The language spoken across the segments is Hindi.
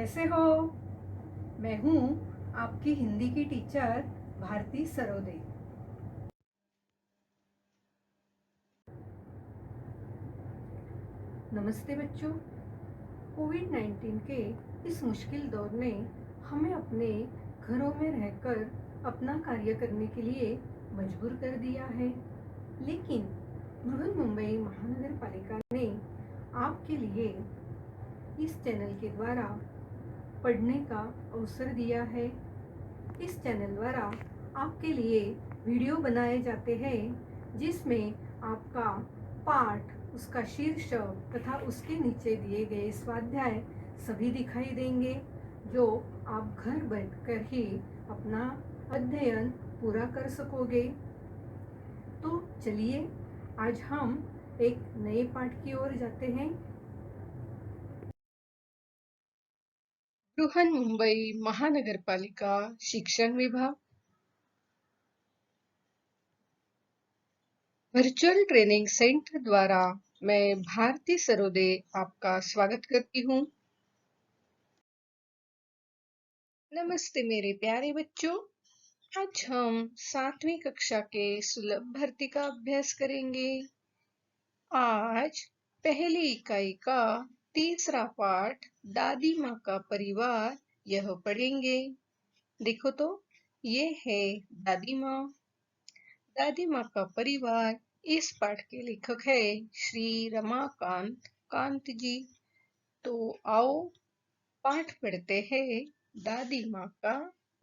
कैसे हो? मैं हूँ आपकी हिंदी की टीचर भारती सरोदे। नमस्ते बच्चों। कोविड-19 के इस मुश्किल दौर ने हमें अपने घरों में रहकर अपना कार्य करने के लिए मजबूर कर दिया है, लेकिन बृहन्मुंबई महानगर पालिका ने आपके लिए इस चैनल के द्वारा पढ़ने का अवसर दिया है। इस चैनल द्वारा आपके लिए वीडियो बनाए जाते हैं जिसमें आपका पाठ, उसका शीर्षक तथा उसके नीचे दिए गए स्वाध्याय सभी दिखाई देंगे, जो आप घर बैठकर ही अपना अध्ययन पूरा कर सकोगे। तो चलिए आज हम एक नए पाठ की ओर जाते हैं। बृहन्मुंबई महानगरपालिका शिक्षण विभाग वर्चुअल ट्रेनिंग सेंटर द्वारा मैं भारती सरोदे आपका स्वागत करती हूँ। नमस्ते मेरे प्यारे बच्चों। आज हम 7वीं कक्षा के सुलभ भर्ती का अभ्यास करेंगे। आज पहली इकाई का तीसरा पाठ दादी माँ का परिवार यह पढ़ेंगे। देखो तो, ये है दादी माँ। दादी माँ का परिवार इस पाठ के लेखक है श्री रमाकांत कांत जी। तो आओ पाठ पढ़ते हैं दादी माँ का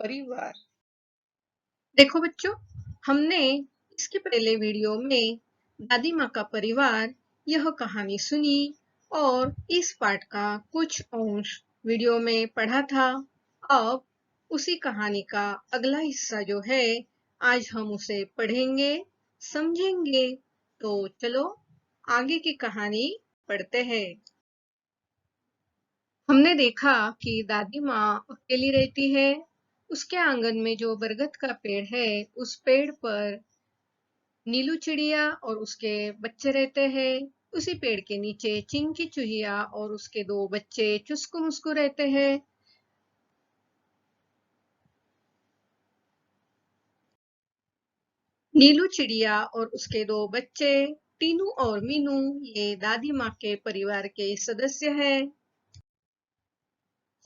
परिवार। देखो बच्चों, हमने इसके पहले वीडियो में दादी माँ का परिवार यह कहानी सुनी और इस पाठ का कुछ अंश वीडियो में पढ़ा था। अब उसी कहानी का अगला हिस्सा जो है, आज हम उसे पढ़ेंगे, समझेंगे। तो चलो आगे की कहानी पढ़ते हैं। हमने देखा कि दादी माँ अकेली रहती है। उसके आंगन में जो बरगद का पेड़ है, उस पेड़ पर नीलू चिड़िया और उसके बच्चे रहते हैं। उसी पेड़ के नीचे चिंकी चूहिया और उसके 2 बच्चे चुस्कू मुस्कू रहते हैं। नीलू चिड़िया और उसके 2 बच्चे टीनू और मीनू ये दादी माँ के परिवार के सदस्य हैं।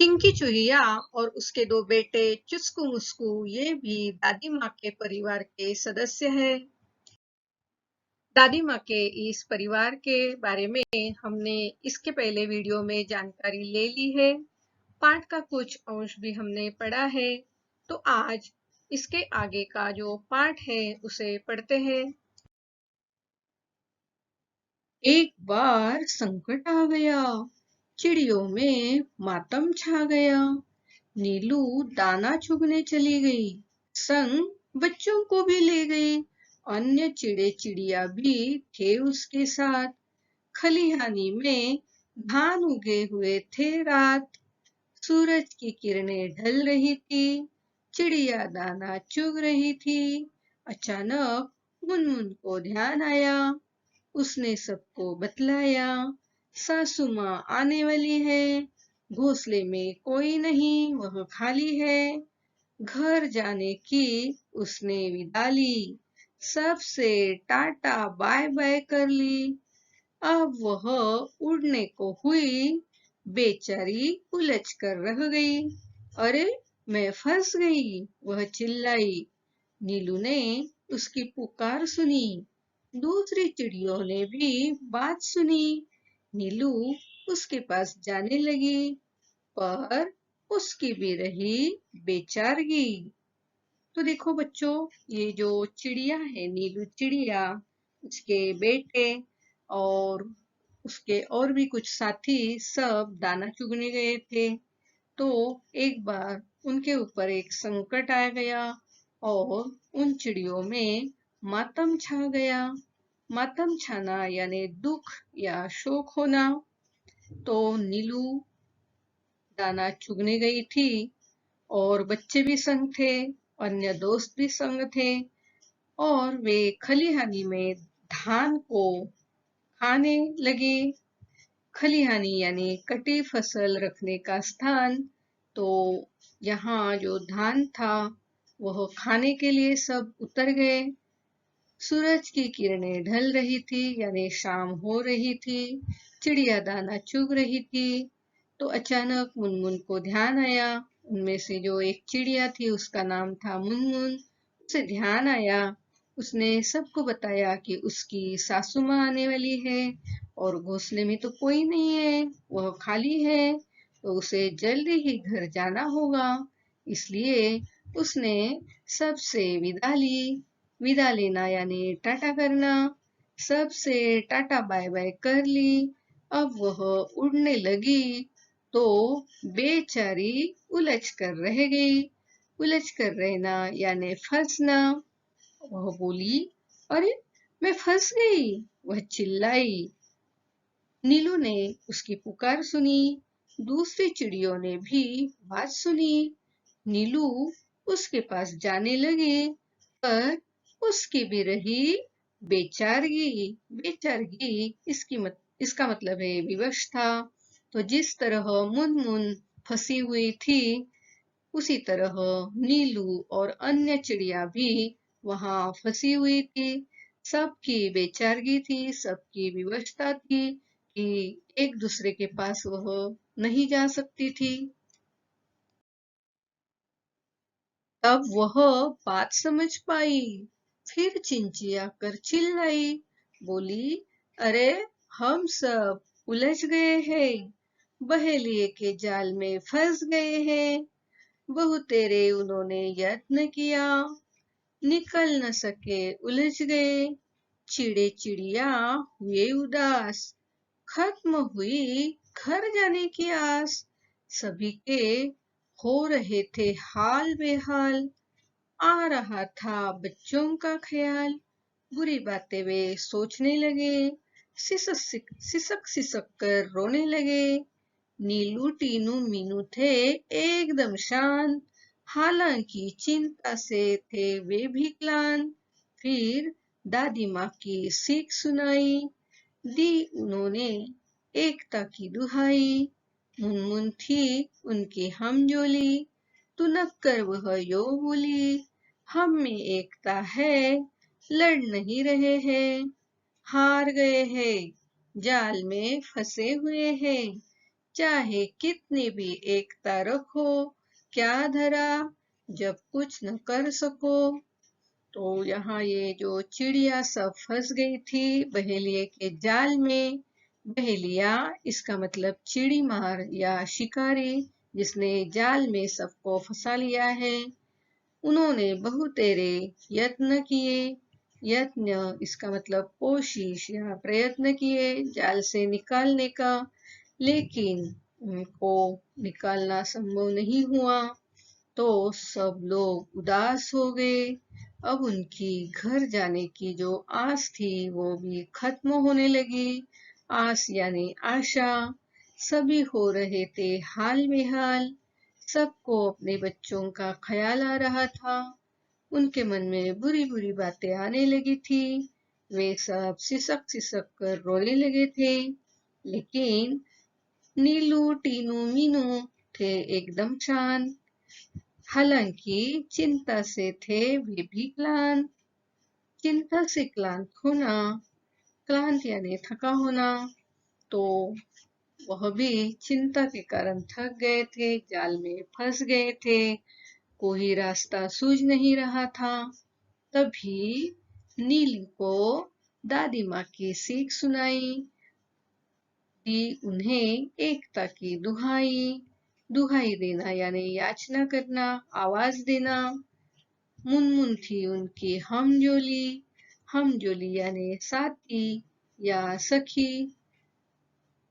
चिंकी चूहिया और उसके 2 बेटे चुस्कू मुस्कू ये भी दादी माँ के परिवार के सदस्य हैं। दादी माँ के इस परिवार के बारे में हमने इसके पहले वीडियो में जानकारी ले ली है। पाठ का कुछ अंश भी हमने पढ़ा है। तो आज इसके आगे का जो पाठ है उसे पढ़ते हैं। एक बार संकट आ गया, चिड़ियों में मातम छा गया। नीलू दाना चुगने चली गई, संग बच्चों को भी ले गई। अन्य चिड़े चिड़िया भी थे उसके साथ। खलिहानी में धान उगे हुए थे रात। सूरज की किरणें ढल रही थी, चिड़िया दाना चुग रही थी। अचानक मुनमुन को ध्यान आया। उसने सबको बतलाया, सासू माँ आने वाली है। घोंसले में कोई नहीं, वह खाली है। घर जाने की उसने विदा ली, सबसे टाटा बाय बाय कर ली। अब वह उड़ने को हुई, बेचारी उलझ कर रह गई। अरे, मैं फंस गई, वह चिल्लाई। नीलू ने उसकी पुकार सुनी। दूसरी चिड़ियों ने भी बात सुनी। नीलू उसके पास जाने लगी, पर उसकी भी रही बेचारगी। तो देखो बच्चों, ये जो चिड़िया है नीलू चिड़िया, उसके बेटे और उसके और भी कुछ साथी सब दाना चुगने गए थे। तो एक बार उनके ऊपर एक संकट आ गया और उन चिड़ियों में मातम छा गया। मातम छाना यानी दुख या शोक होना। तो नीलू दाना चुगने गई थी और बच्चे भी संग थे, अन्य दोस्त भी संग थे और वे खलिहानी में धान को खाने लगे। खलिहानी यानी कटी फसल रखने का स्थान। तो यहाँ जो धान था वह खाने के लिए सब उतर गए। सूरज की किरणें ढल रही थी यानी शाम हो रही थी। चिड़िया दाना चुग रही थी। तो अचानक मुनमुन को ध्यान आया। उनमें से जो एक चिड़िया थी उसका नाम था मुनमुन। उसे ध्यान आया। उसने सबको बताया कि उसकी सासू माँ आने वाली है और घोंसले में तो कोई नहीं है, वह खाली है, तो उसे जल्दी ही घर जाना होगा। इसलिए उसने सबसे विदा ली। विदा लेना यानी टाटा करना। सबसे टाटा बाय बाय कर ली। अब वह उड़ने लगी तो बेचारी उलझ कर रह गई। उलझ कर रहना यानी फंसना। वह बोली, अरे मैं फंस गई। वह चिल्लाई। नीलू ने उसकी पुकार सुनी। दूसरी चिड़ियों ने भी बात सुनी। नीलू उसके पास जाने लगी, पर उसकी भी रही बेचारगी। बेचारगी इसका मतलब है विवश था। तो जिस तरह मुनमुन फंसी हुई थी, उसी तरह नीलू और अन्य चिड़िया भी वहां फंसी हुई थी। सबकी बेचारगी थी, सबकी विवशता थी कि एक दूसरे के पास वह नहीं जा सकती थी। तब वह बात समझ पाई। फिर चिंचिया कर चिल्लाई। बोली, अरे हम सब उलझ गए हैं, बहेलिए के जाल में फंस गए हैं। बहुतेरे उन्होंने यत्न किया, निकल न सके, उलझ गए। चिड़े चिड़िया हुए उदास, खत्म हुई घर जाने की आस। सभी के हो रहे थे हाल बेहाल। आ रहा था बच्चों का ख्याल। बुरी बातें वे सोचने लगे। सिसक सिसक कर रोने लगे। नीलू टीनू मीनू थे एकदम शांत। हालांकि चिंता से थे वे भी क्लांत। फिर दादी माँ की सीख सुनाई। दी उन्होंने एकता की दुहाई। मुनमुन थी उनकी हमजोली। तू न कर वह यो बोली। हम में एकता है, लड़ नहीं रहे हैं। हार गए हैं, जाल में फंसे हुए हैं। चाहे कितनी भी एकता रखो, क्या धरा जब कुछ न कर सको। तो यहाँ ये जो चिड़िया सब फंस गई थी बहेलिए के जाल में। बहेलिया इसका मतलब चिड़ी मार या शिकारी, जिसने जाल में सबको फंसा लिया है। उन्होंने बहुतेरे यत्न किए। यत्न इसका मतलब कोशिश या प्रयत्न किए जाल से निकालने का, लेकिन उनको निकालना संभव नहीं हुआ। तो सब लोग उदास हो गए। अब उनकी घर जाने की जो आस थी वो भी खत्म होने लगी। आस यानी आशा। सभी हो रहे थे हाल बेहाल। सबको अपने बच्चों का ख्याल आ रहा था। उनके मन में बुरी बुरी बातें आने लगी थी। वे सब सिसक सिसक कर रोने लगे थे। लेकिन नीलू टीनू मीनू थे एकदम शांत। हालांकि चिंता से थे वे भी क्लांत। चिंता से क्लांत होना, क्लांत यानी थका होना। तो वह भी चिंता के कारण थक गए थे, जाल में फंस गए थे, कोई रास्ता सूझ नहीं रहा था। तभी नीली को दादी माँ की सीख सुनाई। दी उन्हें एकता की दुहाई। दुहाई देना यानी याचना करना, आवाज देना। मुनमुन थी उनकी हमजोली। हमजोली यानी साथी या सखी।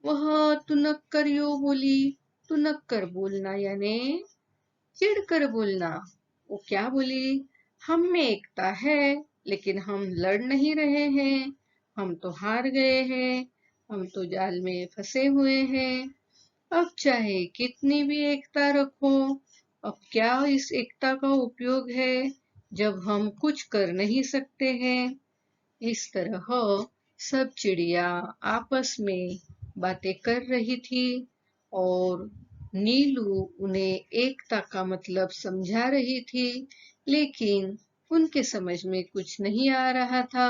वह तुनक्कर यो बोली। तुनक्कर बोलना यानी चिढ़कर बोलना। वो क्या बोली, हम में एकता है लेकिन हम लड़ नहीं रहे हैं। हम तो हार गए हैं। हम तो जाल में फंसे हुए हैं। अब चाहे कितनी भी एकता रखो, अब क्या इस एकता का उपयोग है जब हम कुछ कर नहीं सकते हैं। इस तरह सब चिड़िया आपस में बातें कर रही थी और नीलू उन्हें एकता का मतलब समझा रही थी, लेकिन उनके समझ में कुछ नहीं आ रहा था।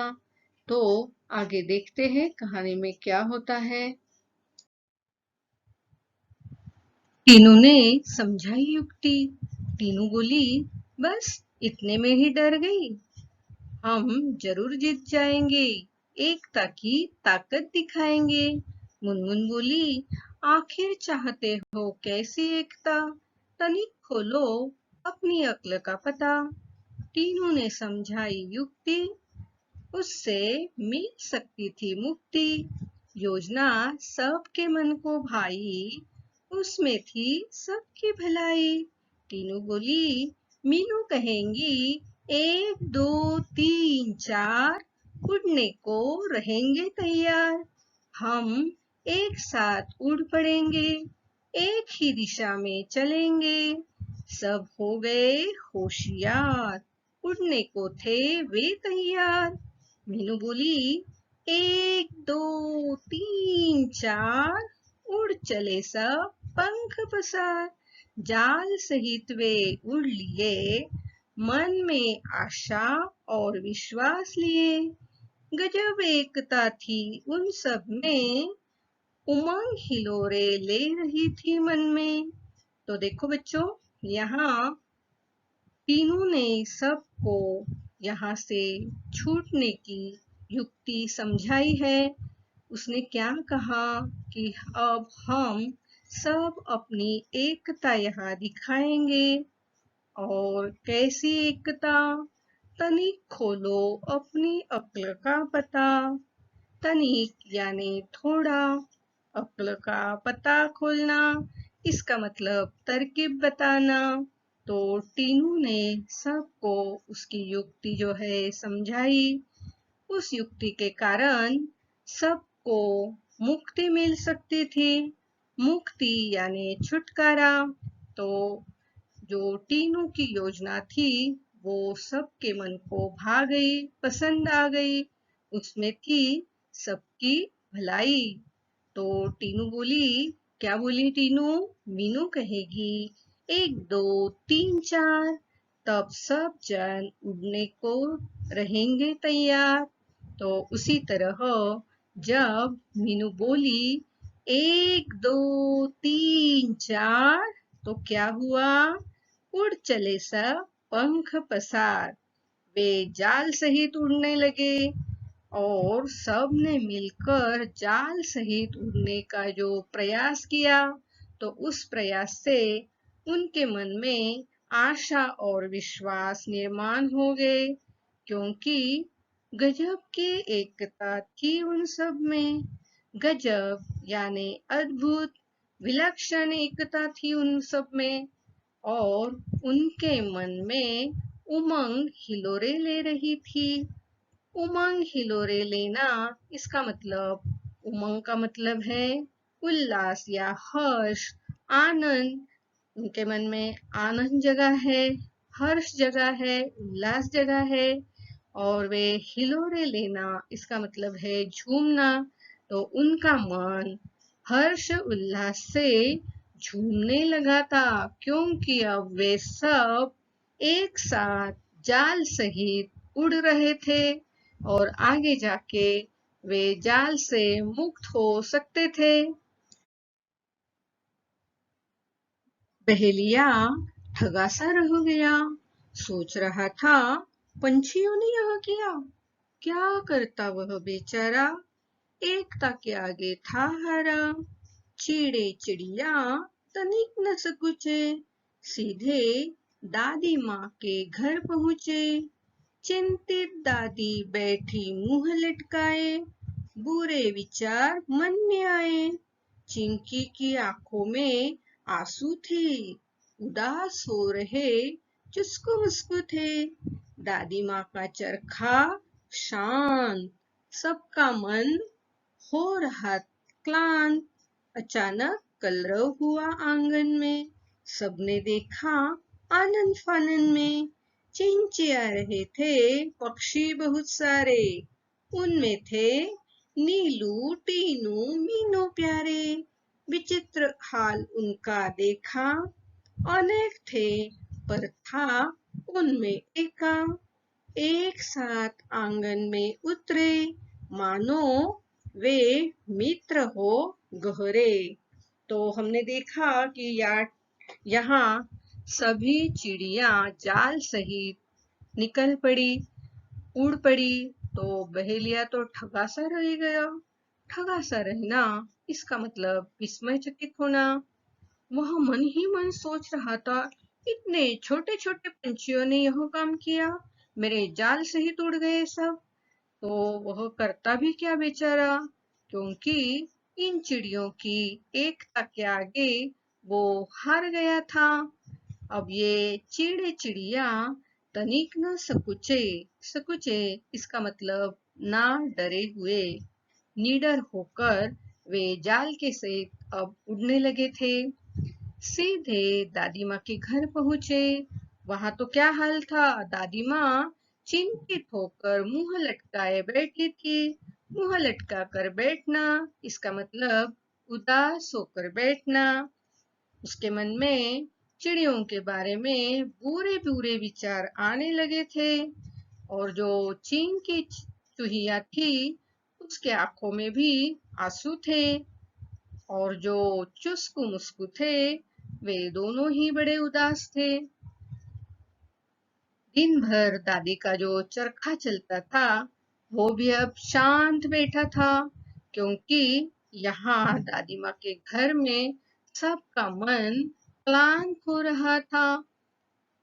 तो आगे देखते हैं कहानी में क्या होता है। टीनू ने समझाई युक्ति। टीनू बोली, बस इतने में ही डर गई। हम जरूर जीत जाएंगे, एकता की ताकत दिखाएंगे। मुनमुन बोली, आखिर चाहते हो कैसी एकता? तनिक खोलो अपनी अक्ल का पता। टीनू ने समझाई युक्ति, उससे मिल सकती थी मुक्ति। योजना सबके मन को भाई, उसमें थी सबकी भलाई। टीनू बोली, मीनू कहेंगी 1 2 3 4, उड़ने को रहेंगे तैयार। हम एक साथ उड़ पड़ेंगे, एक ही दिशा में चलेंगे। सब हो गए होशियार, उड़ने को थे वे तैयार। मीनू बोली, 1 2 3 4, उड़ चले सब पंख पसार। जाल सहित वे उड़ लिए, मन में आशा और विश्वास लिए। गजब एकता थी उन सब में, उमंग हिलोरे ले रही थी मन में। तो देखो बच्चों, यहाँ टीनू ने सबको यहाँ से छूटने की युक्ति समझाई है। उसने क्या कहा कि अब हम सब अपनी एकता यहाँ दिखाएंगे। और कैसी एकता? तनिक खोलो अपनी अक्ल का पता। तनिक यानी थोड़ा, अक्ल का पता खोलना, इसका मतलब तरकीब बताना। तो टीनू ने सबको उसकी युक्ति जो है समझाई। उस युक्ति के कारण सबको मुक्ति मिल सकती थी। मुक्ति यानी छुटकारा। तो जो टीनू की योजना थी वो सबके मन को भा गई, पसंद आ गई। उसमें थी सबकी भलाई। तो टीनू बोली, क्या बोली टीनू? मीनू कहेगी 1 2 3 4, तब सब जन उड़ने को रहेंगे तैयार। तो उसी तरह जब मीनू बोली 1 2 3 4, तो क्या हुआ? उड़ चले सब पंख पसार। वे जाल सहित उड़ने लगे और सब ने मिलकर जाल सहित उड़ने का जो प्रयास किया, तो उस प्रयास से उनके मन में आशा और विश्वास निर्माण हो गए, क्योंकि गजब की एकता थी उन सब में। गजब यानी अद्भुत, विलक्षण एकता थी उन सब में। और उनके मन में उमंग हिलोरे ले रही थी। उमंग हिलोरे लेना, इसका मतलब, उमंग का मतलब है उल्लास या हर्ष, आनंद। उनके मन में आनंद जगह है, हर्ष जगह है, उल्लास जगह है। और वे हिलोरे लेना, इसका मतलब है झूमना। तो उनका मन हर्ष उल्लास से झूमने लगा था, क्योंकि अब वे सब एक साथ जाल सहित उड़ रहे थे और आगे जाके वे जाल से मुक्त हो सकते थे। बहेलिया ठगा सा रह गया, सोच रहा था पंछियों ने यह किया, क्या करता वह बेचारा, एकता के आगे था हारा। चिड़े चिड़िया तनिक न सकुचे, सीधे दादी माँ के घर पहुँचे। चिंतित दादी बैठी मुंह लटकाए, बुरे विचार मन में आए। चिंकी की आंखों में आंसू थे, उदास हो रहे चुस्कू मुस्कू थे। दादी माँ का चरखा शांत, सबका मन हो रहा क्लांत। अचानक कलरव हुआ आंगन में, सबने देखा आनंद फानन में। चिंचिया रहे थे पक्षी बहुत सारे, उनमें थे नीलू टीनू मीनू प्यारे, विचित्र हाल उनका देखा, अनेक थे पर था उनमें एका, एक साथ आंगन में उतरे, मानो वे मित्र हो गहरे। तो हमने देखा कि यहाँ सभी चिड़िया जाल सहित निकल पड़ी, उड़ पड़ी। तो बहेलिया तो ठगा सा रह गया। ठगा सा रहना इसका मतलब विस्मयचकित होना। वह मन ही मन सोच रहा था, इतने छोटे छोटे पंछियों ने यह काम किया, मेरे जाल सहित उड़ गए सब। तो वह करता भी क्या बेचारा, क्योंकि इन चिड़ियों की एकता के आगे वो हार गया था। अब ये चिड़े चिड़िया तनिक न सकुचे। सकुचे इसका मतलब ना डरे हुए, निडर होकर वे जाल के सहित अब उड़ने लगे थे। सीधे दादी माँ के घर पहुंचे। वहां तो क्या हाल था, दादी माँ चिंतित होकर मुंह लटकाए बैठी थी। मुंह लटका कर बैठना इसका मतलब उदास होकर बैठना। उसके मन में चिड़ियों के बारे में बुरे बुरे विचार आने लगे थे। और जो चीन की चूहिया थी उसके आंखों में भी आंसू थे। और जो चुस्कू मुस्कू थे वे दोनों ही बड़े उदास थे। दिन भर दादी का जो चरखा चलता था वो भी अब शांत बैठा था, क्योंकि यहाँ दादी माँ के घर में सबका मन क्लांत हो रहा था।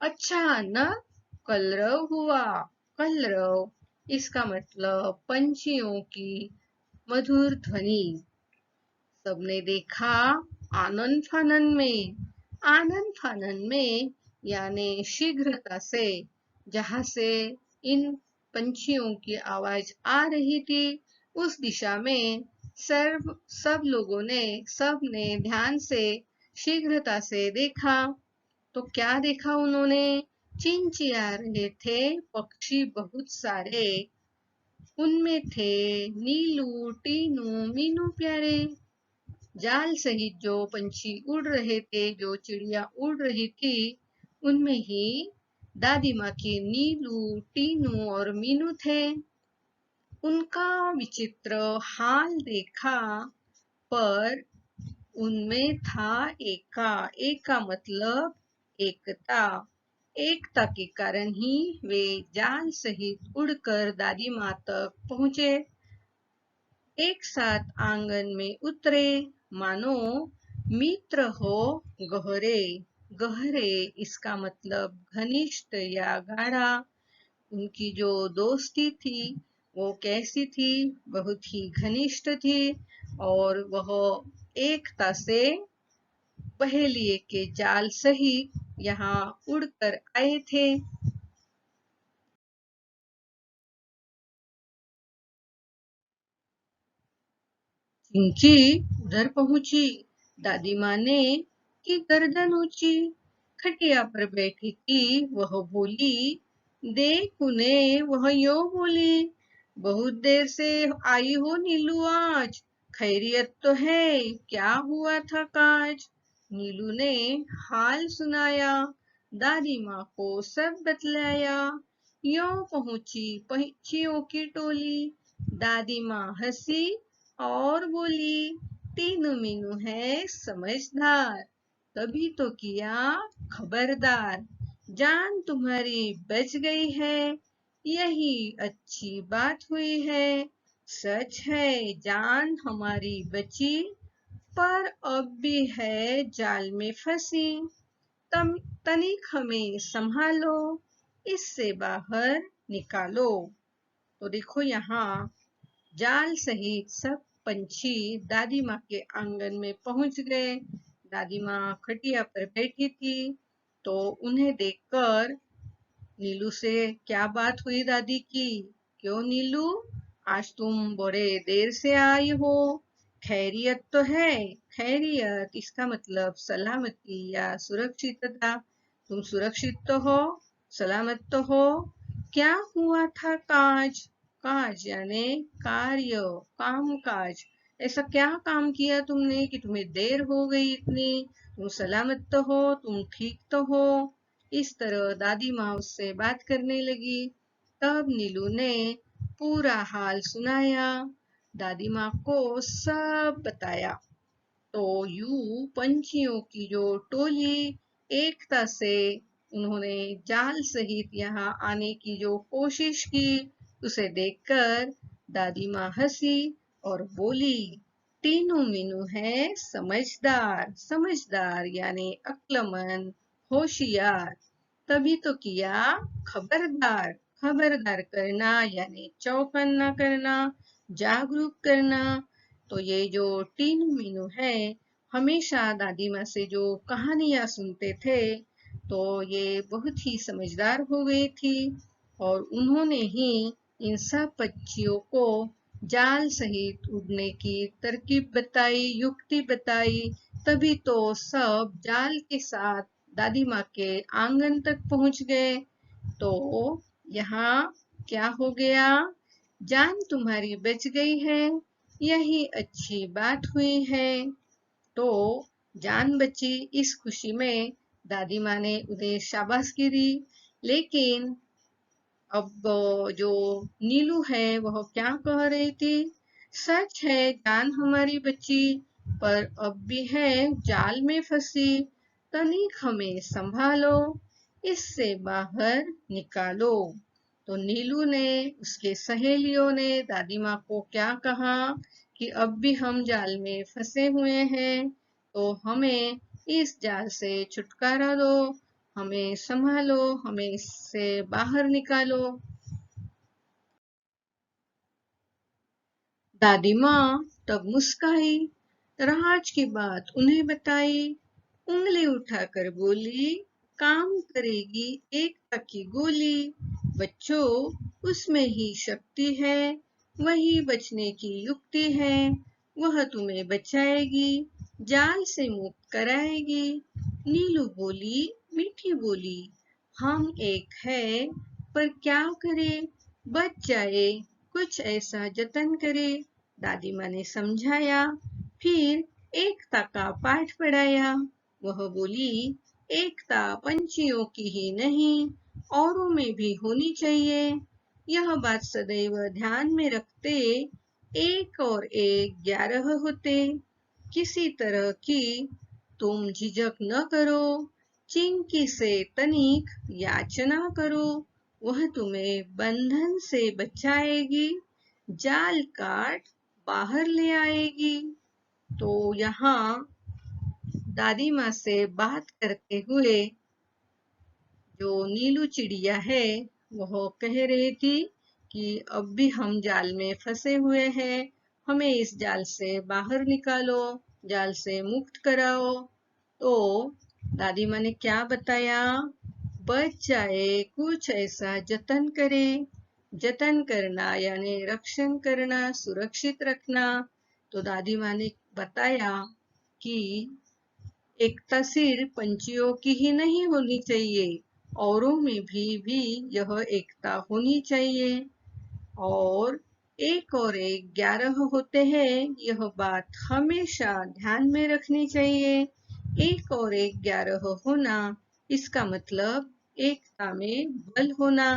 अचानक कलरव हुआ। कलरव इसका मतलब पंछियों की मधुर ध्वनि। सबने देखा आनन फानन में। आनन फानन में यानी शीघ्रता से, जहां से इन पंछियों की आवाज आ रही थी उस दिशा में सब लोगों ने सबने ध्यान से शीघ्रता से देखा। तो क्या देखा उन्होंने, चिंचिया रहे थे पक्षी बहुत सारे। उनमें थे नीलू टीनू मीनू प्यारे। जाल सहित जो पंछी उड़ रहे थे, जो चिड़िया उड़ रही थी, उनमें ही दादी माँ की नीलू टीनू और मीनू थे। उनका विचित्र हाल देखा पर उनमें था एका। एका मतलब एकता। एकता के कारण ही वे जाल सहित उड़कर दादी माँ तक पहुंचे। एक साथ आंगन में उतरे, मानो मित्र हो गहरे। गहरे इसका मतलब घनिष्ठ या गाढ़ा। उनकी जो दोस्ती थी वो कैसी थी, बहुत ही घनिष्ठ थी। और वह एकता से पहेलिए के जाल सहित यहाँ उड़कर आए थे। चिंची उधर पहुंची। दादी माँ ने की गर्दन ऊंची। खटिया पर बैठी थी वह बोली, देख उन्हें, वह यूं बोली, बहुत देर से आई हो नीलू आज, खैरियत तो है, क्या हुआ था काज। नीलू ने हाल सुनाया, दादी माँ को सब बतलाया। यूं पहुंची पंछियों की टोली। दादी माँ हंसी और बोली, तीनू मीनू है समझदार, तभी तो किया खबरदार, जान तुम्हारी बच गई है, यही अच्छी बात हुई है। सच है जान हमारी बची, पर अब भी है जाल में फंसी, तम तनिक हमें संभालो, इससे बाहर निकालो। तो देखो यहाँ जाल सहित सब पंछी दादी माँ के आंगन में पहुंच गए। दादी माँ खटिया पर बैठी थी। तो उन्हें देखकर नीलू से क्या बात हुई दादी की, क्यों नीलू आज तुम बड़े देर से आई हो, खैरियत तो है। खैरियत इसका मतलब सलामती या सुरक्षितता। तुम सुरक्षित तो हो, सलामत तो हो। क्या हुआ था काज, काज यानी कार्य, काम काज। ऐसा क्या काम किया तुमने कि तुम्हें देर हो गई इतनी? तुम सलामत तो हो, तुम ठीक तो हो? इस तरह दादी माँ उससे बात करने लगी। तब नीलू ने पूरा हाल सुनाया, दादी माँ को सब बताया। तो यूं पंछियों की जो टोली एकता से उन्होंने जाल सहित यहाँ आने की जो कोशिश की, उसे देखकर दादी माँ हंसी और बोली, टीनू मीनू है समझदार। समझदार यानी अक्लमंद, होशियार। तभी तो किया खबरदार। खबरदार करना यानी चौकन्ना करना, जागरूक करना। तो ये जो टीनू मीनू है, हमेशा दादी माँ से जो कहानियां सुनते थे, तो ये बहुत ही समझदार हो गई थी और उन्होंने ही इन सब पक्षियों को जाल सहित उड़ने की तरकीब बताई, युक्ति बताई। तभी तो सब जाल के साथ दादी माँ के आंगन तक पहुंच गए। तो यहाँ क्या हो गया? जान तुम्हारी बच गई है, यही अच्छी बात हुई है। तो जान बची, इस खुशी में दादी माँ ने उन्हें शाबाशी दी। लेकिन अब जो नीलू है वह क्या कह रही थी? सच है जान हमारी बची, पर अब भी है जाल में फंसी। तनिक हमें संभालो, इससे बाहर निकालो। तो नीलू ने, उसके सहेलियों ने दादी माँ को क्या कहा कि अब भी हम जाल में फंसे हुए हैं, तो हमें इस जाल से छुटकारा दो, हमें संभालो, हमें इससे बाहर निकालो। दादी माँ तब मुस्काई, राज की बात उन्हें बताई, उंगली उठाकर बोली, काम करेगी एकता की गोली। बच्चों, उसमें ही शक्ति है, वही बचने की युक्ति है। वह तुम्हें बचाएगी, जाल से मुक्त कराएगी। नीलू बोली, मीठी बोली, हम एक है, पर क्या करे, बच जाए, कुछ ऐसा जतन करे। दादी माँ ने समझाया, फिर एकता का पाठ पढ़ाया। वह बोली, एकता पंछियों की ही नहीं, औरों में भी होनी चाहिए। यह बात सदैव ध्यान में रखते, एक और एक 11 होते। किसी तरह की तुम झिझक न करो, चिंकी से तनिक याचना करो, वह तुम्हें बंधन से बचाएगी, जाल काट बाहर ले आएगी। तो यहाँ दादी माँ से बात करते हुए जो नीलू चिड़िया है, वह कह रही थी कि अब भी हम जाल में फंसे हुए हैं, हमें इस जाल से बाहर निकालो, जाल से मुक्त कराओ। तो दादी माँ ने क्या बताया? बच जाए, कुछ ऐसा जतन करे। जतन करना यानी रक्षण करना, सुरक्षित रखना। तो दादी माँ ने बताया कि एकता सिर्फ पंछियों की ही नहीं होनी चाहिए, औरों में भी यह एकता होनी चाहिए। और एक और एक 11 होते हैं, यह बात हमेशा ध्यान में रखनी चाहिए। एक और एक 11 होना, इसका मतलब एकता में बल होना।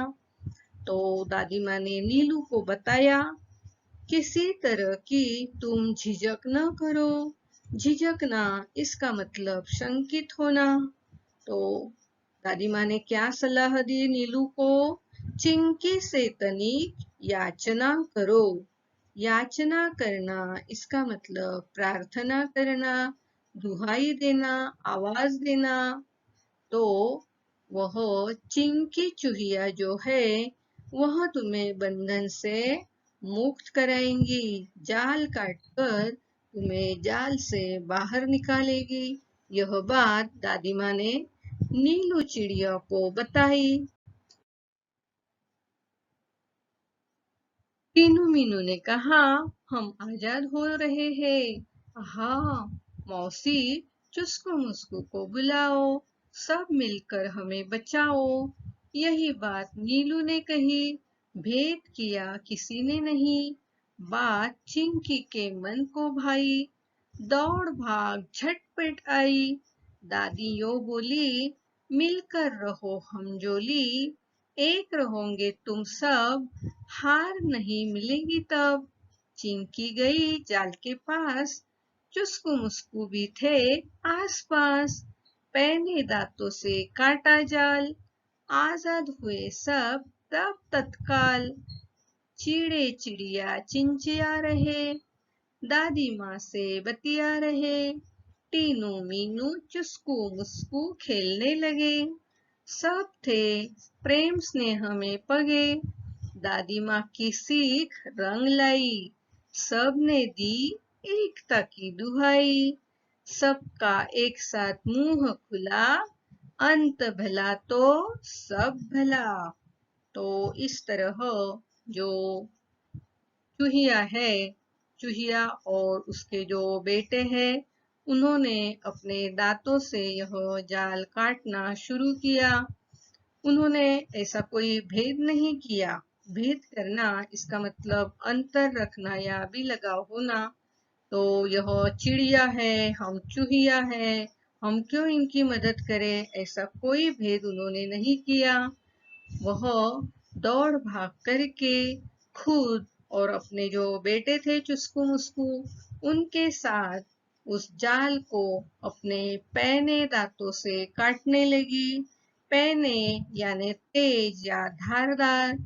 तो दादी माँ ने नीलू को बताया, किसी तरह की तुम झिझक न करो। झिझकना इसका मतलब शंकित होना। तो दादी माँ ने क्या सलाह दी नीलू को? चिंकी से तनिक याचना करो। याचना करना इसका मतलब प्रार्थना करना, दुहाई देना, आवाज देना। तो वह चिंकी चूहिया जो है, वह तुम्हें बंधन से मुक्त कराएंगी, जाल काटकर तुम्हें जाल से बाहर निकालेगी। यह बात दादी माँ ने नीलू चिड़िया को बताई। टीनू मीनू ने कहा, हम आजाद हो रहे हैं। हाँ, मौसी, चुस्कू मुस्कू को बुलाओ, सब मिलकर हमें बचाओ। यही बात नीलू ने कही। भेद किया किसी ने नहीं, बात चिंकी के मन को भाई। दौड़ भाग झटपट आई, दादी यो बोली, मिलकर रहो हम जोली। एक रहोगे तुम सब, हार नहीं मिलेगी तब। चिंकी गई जाल के पास, चुस्कू मुस्कू भी थे आसपास। पैने दांतों से काटा जाल, आजाद हुए सब तब तत्काल। चिड़े चिड़िया चिंचिया रहे, दादी माँ से बतिया रहे। टीनू मीनू चुस्कू मुस्कू खेलने लगे। सब थे प्रेम स्नेह में पगे, दादी माँ की सीख रंग लाई। सबने दी एकता की दुहाई, सबका एक साथ मुंह खुला, अंत भला तो सब भला। तो इस तरह जो चूहिया है, चूहिया और उसके जो बेटे हैं, उन्होंने अपने दांतों से यह जाल काटना शुरू किया। उन्होंने ऐसा कोई भेद नहीं किया। भेद करना इसका मतलब अंतर रखना या भी लगाव होना। तो यह चिड़िया है, हम चूहिया है, हम क्यों इनकी मदद करें, ऐसा कोई भेद उन्होंने नहीं किया। वह दौड़ भाग करके खुद और अपने जो बेटे थे चुस्कू मुस्कू, उनके साथ उस जाल को अपने पैने दांतों से काटने लगी। पैने यानी तेज या धारदार।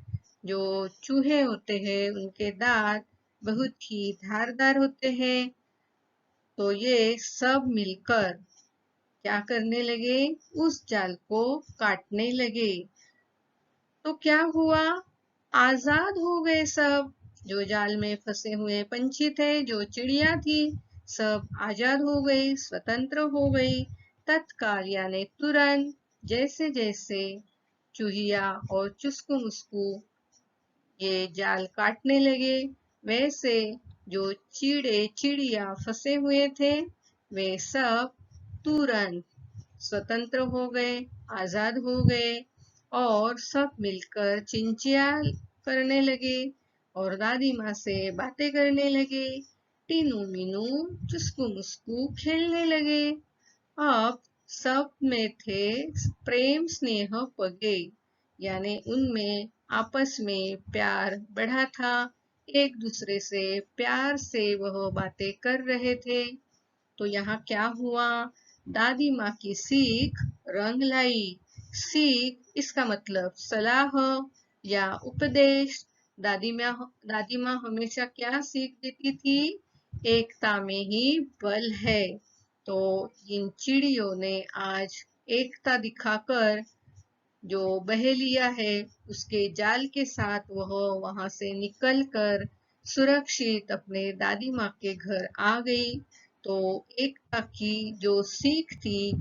जो चूहे होते हैं उनके दांत बहुत ही धारदार होते हैं। तो ये सब मिलकर क्या करने लगे, उस जाल को काटने लगे। तो क्या हुआ, आजाद हो गए सब। जो जाल में फंसे हुए पंछी थे, जो चिड़िया थी, सब आजाद हो गई, स्वतंत्र हो गई। तत्काल यानी तुरंत। जैसे जैसे चूहिया और चुस्कू मुस्कू ये जाल काटने लगे, वैसे जो चिड़े चिड़िया फंसे हुए थे, वे सब तुरंत स्वतंत्र हो गए, आजाद हो गए और सब मिलकर चिंचिया करने लगे और दादी माँ से बातें करने लगे। टीनू मीनू चुस्कू मुस्कू खेलने लगे। अब सब में थे प्रेम स्नेह पगे, यानी उनमें आपस में प्यार बढ़ा था। एक दूसरे से प्यार से वह बातें कर रहे थे। तो यहाँ क्या हुआ, दादी माँ की सीख रंग लाई। सीख इसका मतलब सलाह या उपदेश। दादी माँ हमेशा क्या सीख देती थी, एकता में ही बल है। तो इन चिड़ियों ने आज एकता दिखाकर जो बहेलिया है उसके जाल के साथ वह वहां से निकलकर सुरक्षित अपने दादी माँ के घर आ गई। तो एकता की जो सीख थी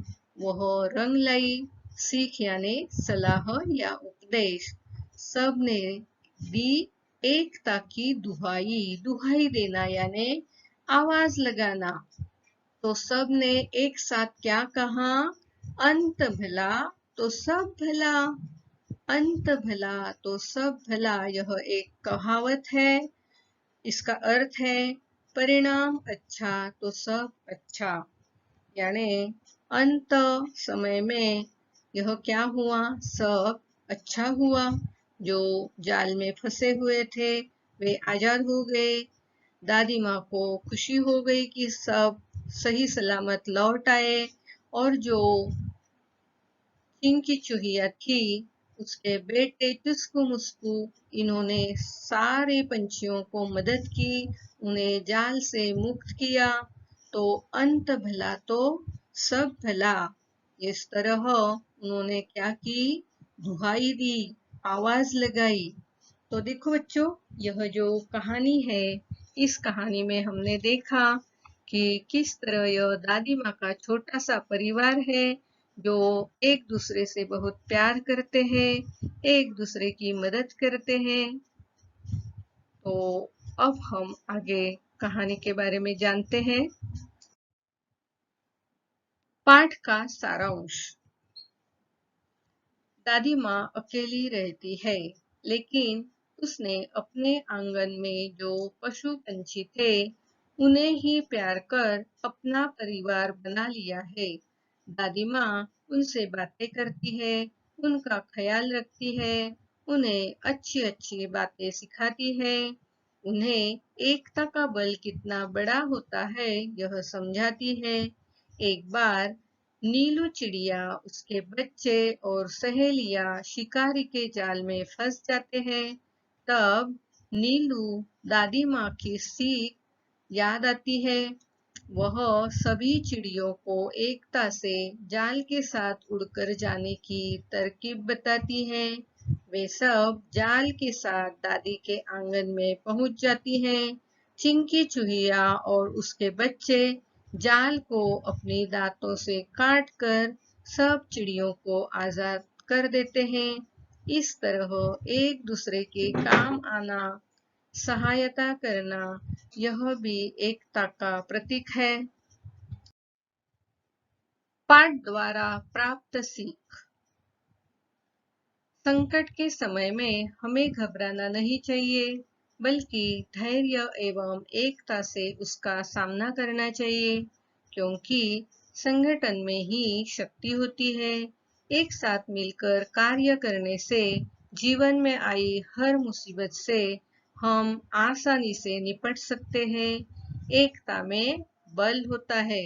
वह रंग लाई। सीख यानी सलाह या उपदेश। सबने दी एकता की दुहाई। दुहाई देना यानी आवाज लगाना। तो सब ने एक साथ क्या कहा, अंत भला तो सब भला। अंत भला तो सब भला, यह एक कहावत है। इसका अर्थ है परिणाम अच्छा तो सब अच्छा। यानी अंत समय में यह क्या हुआ, सब अच्छा हुआ। जो जाल में फंसे हुए थे वे आजाद हो गए। दादी माँ को खुशी हो गई कि सब सही सलामत लौट आए। और जो चिंकी चूहिया थी, उसके बेटे चुस्कू मुस्कू, इन्होंने सारे पंछियों को मदद की, उन्हें जाल से मुक्त किया। तो अंत भला तो सब भला। इस तरह उन्होंने क्या की, दुहाई दी, आवाज लगाई। तो देखो बच्चों, यह जो कहानी है, इस कहानी में हमने देखा कि किस तरह यह दादी माँ का छोटा सा परिवार है, जो एक दूसरे से बहुत प्यार करते हैं, एक दूसरे की मदद करते हैं। तो अब हम आगे कहानी के बारे में जानते हैं। पाठ का सारांश। दादी माँ अकेली रहती है, लेकिन उसने अपने आंगन में जो पशु पंछी थे उन्हें ही प्यार कर अपना परिवार बना लिया है। दादी माँ उनसे बातें करती है, उनका ख्याल रखती है, उन्हें अच्छी अच्छी बातें सिखाती है, उन्हें एकता का बल कितना बड़ा होता है यह समझाती है। एक बार नीलू चिड़िया, उसके बच्चे और सहेलियां शिकारी के जाल में फंस जाते हैं। तब नीलू दादी माँ की सीख याद आती है। वह सभी चिड़ियों को एकता से जाल के साथ उड़कर जाने की तरकीब बताती है। वे सब जाल के साथ दादी के आंगन में पहुंच जाती हैं। चिंकी चूहिया और उसके बच्चे जाल को अपने दांतों से काट कर सब चिड़ियों को आजाद कर देते हैं। इस तरह एक दूसरे के काम आना, सहायता करना, यह भी एकता का प्रतीक है। पाठ द्वारा प्राप्त सीख। संकट के समय में हमें घबराना नहीं चाहिए, बल्कि धैर्य एवं एकता से उसका सामना करना चाहिए, क्योंकि संगठन में ही शक्ति होती है। एक साथ मिलकर कार्य करने से जीवन में आई हर मुसीबत से हम आसानी से निपट सकते हैं। एकता में बल होता है।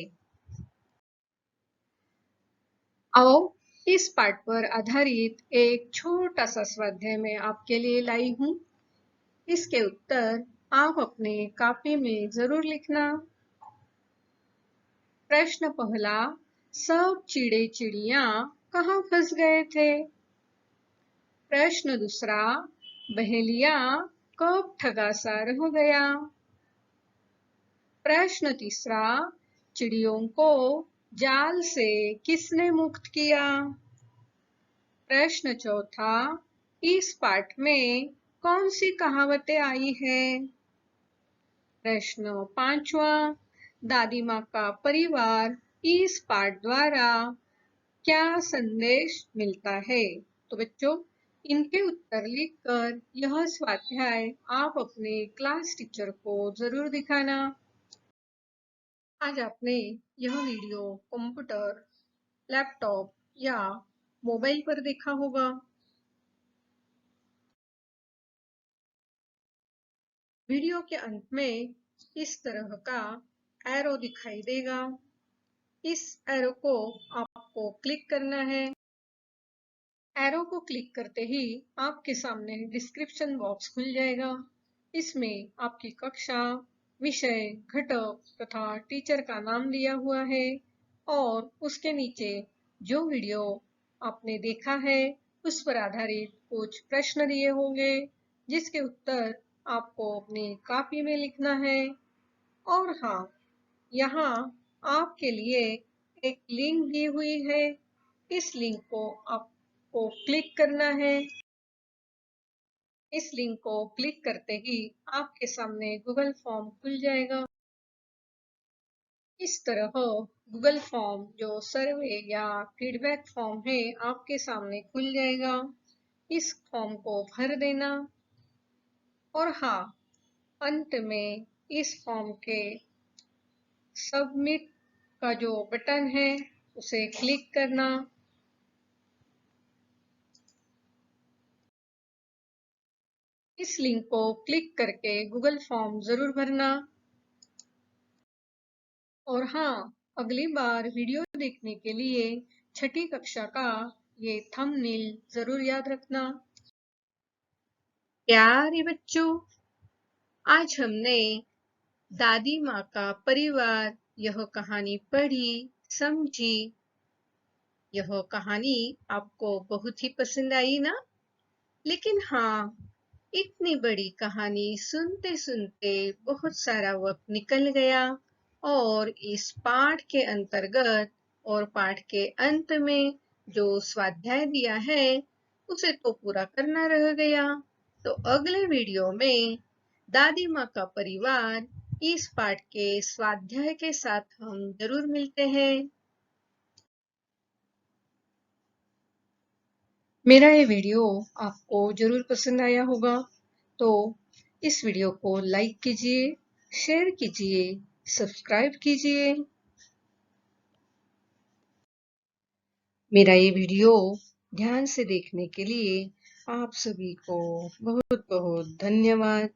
आओ इस पाठ पर आधारित एक छोटा सा स्वाध्याय मैं आपके लिए लाई हूँ। इसके उत्तर आप अपने कॉपी में जरूर लिखना। प्रश्न पहला, सब चिड़े चिड़िया कहाँ फंस गए थे? प्रश्न दूसरा, बहेलिया कब ठगासा हो गया? प्रश्न तीसरा, चिड़ियों को जाल से किसने मुक्त किया? प्रश्न चौथा, इस पाठ में कौन सी कहावतें आई है? प्रश्न पांचवा, दादी माँ का परिवार इस पाठ द्वारा क्या संदेश मिलता है? तो बच्चों, इनके उत्तर लिखकर यह स्वाध्याय आप अपने क्लास टीचर को जरूर दिखाना। आज आपने यह वीडियो कंप्यूटर, लैपटॉप या मोबाइल पर देखा होगा। वीडियो के अंत में इस तरह का एरो दिखाई देगा। इस एरो को आपको क्लिक करना है। एरो को क्लिक करते ही आपके सामने डिस्क्रिप्शन बॉक्स खुल जाएगा। इसमें आपकी कक्षा, विषय, घटक तथा टीचर का नाम दिया हुआ है और उसके नीचे जो वीडियो आपने देखा है उस पर आधारित कुछ प्रश्न दिए होंगे, जिसके उत्तर आपको अपनी कॉपी में लिखना है। और हाँ, यहाँ आपके लिए एक लिंक दी हुई है। इस लिंक को आपको क्लिक करना है। इस लिंक को क्लिक करते ही आपके सामने गूगल फॉर्म खुल जाएगा। इस तरह गूगल फॉर्म जो सर्वे या फीडबैक फॉर्म है आपके सामने खुल जाएगा। इस फॉर्म को भर देना और हाँ, अंत में इस फॉर्म के सबमिट का जो बटन है उसे क्लिक करना। इस लिंक को क्लिक करके गूगल फॉर्म जरूर भरना। और हाँ, अगली बार वीडियो देखने के लिए छठी कक्षा का ये थंबनेल जरूर याद रखना। प्यारे बच्चों, आज हमने दादी माँ का परिवार यह कहानी पढ़ी, समझी। यह कहानी आपको बहुत ही पसंद आई ना? लेकिन हाँ, इतनी बड़ी कहानी सुनते सुनते बहुत सारा वक्त निकल गया और इस पाठ के अंतर्गत और पाठ के अंत में जो स्वाध्याय दिया है उसे तो पूरा करना रह गया। तो अगले वीडियो में दादी माँ का परिवार इस पाठ के स्वाध्याय के साथ हम जरूर मिलते हैं। मेरा ये वीडियो आपको जरूर पसंद आया होगा। तो इस वीडियो को लाइक कीजिए, शेयर कीजिए, सब्सक्राइब कीजिए। मेरा ये वीडियो ध्यान से देखने के लिए आप सभी को बहुत बहुत धन्यवाद।